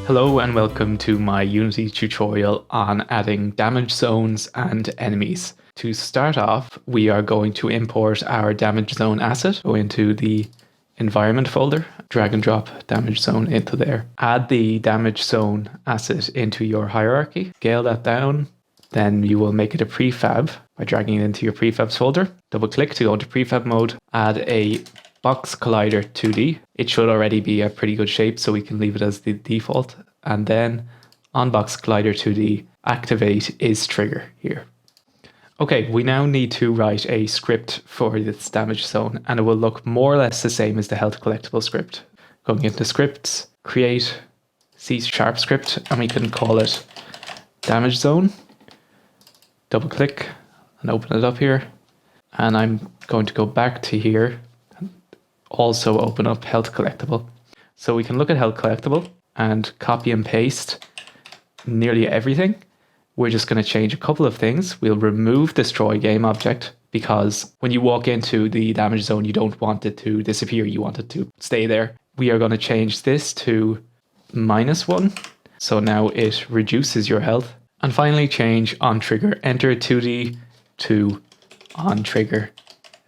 Hello and welcome to my Unity tutorial on adding damage zones and enemies. To start off, we are going to import our damage zone asset. Go into the environment folder, drag and drop damage zone into there. Add the damage zone asset into your hierarchy, scale that down. Then you will make it a prefab by dragging it into your prefabs folder. Double click to go into prefab mode, add a box collider 2D. It should already be a pretty good shape, so we can leave it as the default. And then on box collider 2D, activate is trigger here. Okay, we now need to write a script for this damage zone, and it will look more or less the same as the health collectible script. Going into scripts, create C# script, and we can call it damage zone. Double click and open it up here. And I'm going to go back to here and also open up health collectible. So we can look at health collectible and copy and paste nearly everything. We're just going to change a couple of things. We'll remove destroy game object because when you walk into the damage zone, you don't want it to disappear. You want it to stay there. We are going to change this to -1. So now it reduces your health. And finally change on trigger enter 2D to on trigger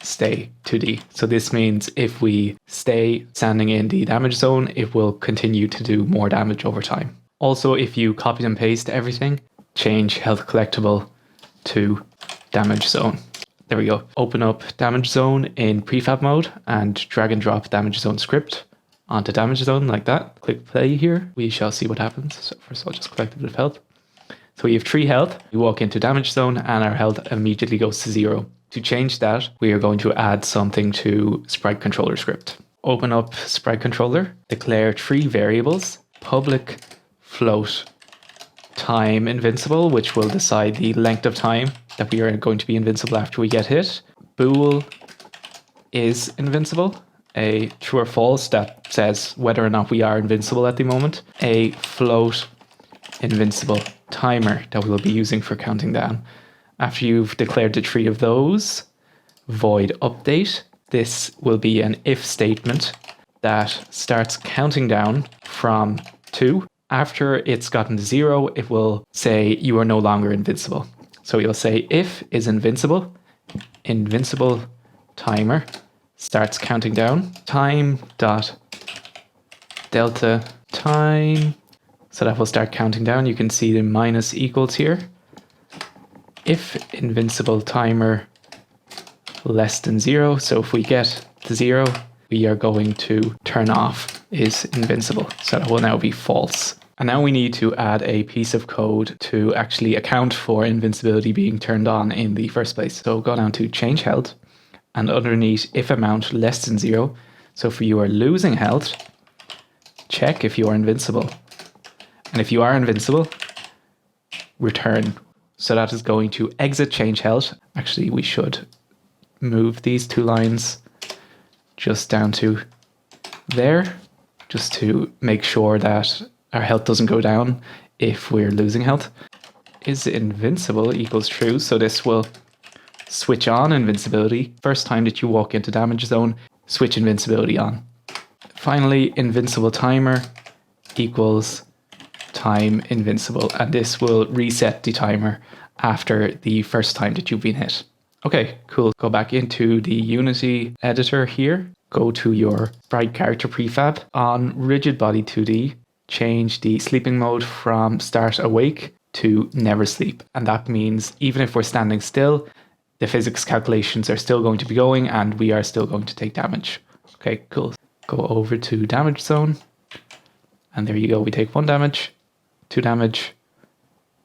stay 2D. So this means if we stay standing in the damage zone, it will continue to do more damage over time. Also, if you copy and paste everything, change health collectible to damage zone. There we go. Open up damage zone in prefab mode and drag and drop damage zone script onto damage zone like that. Click play here. We shall see what happens. So first I'll just collect a bit of health. So we have 3 health. We walk into damage zone and our health immediately goes to 0. To change that, we are going to add something to SpriteController script. Open up SpriteController, declare 3 variables, public float time invincible, which will decide the length of time that we are going to be invincible after we get hit. Bool is invincible. A true or false that says whether or not we are invincible at the moment. A float invincible timer that we'll be using for counting down. After you've declared the 3 of those, void update. This will be an if statement that starts counting down from 2. After it's gotten to 0, it will say you are no longer invincible. So you'll say if is invincible timer starts counting down, time dot delta time. So that will start counting down. You can see the minus equals here. If invincible timer less than 0, so if we get to 0, we are going to turn off is invincible. So that will now be false. And now we need to add a piece of code to actually account for invincibility being turned on in the first place. So go down to change health and underneath if amount less than 0. So if you are losing health, check if you are invincible. And if you are invincible, return. So that is going to exit change health. Actually, we should move these 2 lines just down to there, just to make sure that our health doesn't go down if we're losing health. Is invincible equals true. So this will switch on invincibility. First time that you walk into damage zone, switch invincibility on. Finally, invincible timer equals time invincible, and this will reset the timer after the first time that you've been hit. Okay, cool. Go back into the Unity editor here. Go to your SpriteCharacter prefab. On rigid body 2D, change the sleeping mode from start awake to never sleep. And that means even if we're standing still, the physics calculations are still going to be going and we are still going to take damage. Okay, cool. Go over to damage zone. And there you go. We take 1 damage. 2 damage,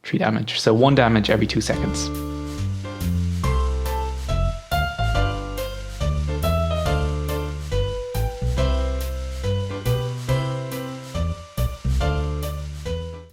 3 damage. So 1 damage every 2 seconds.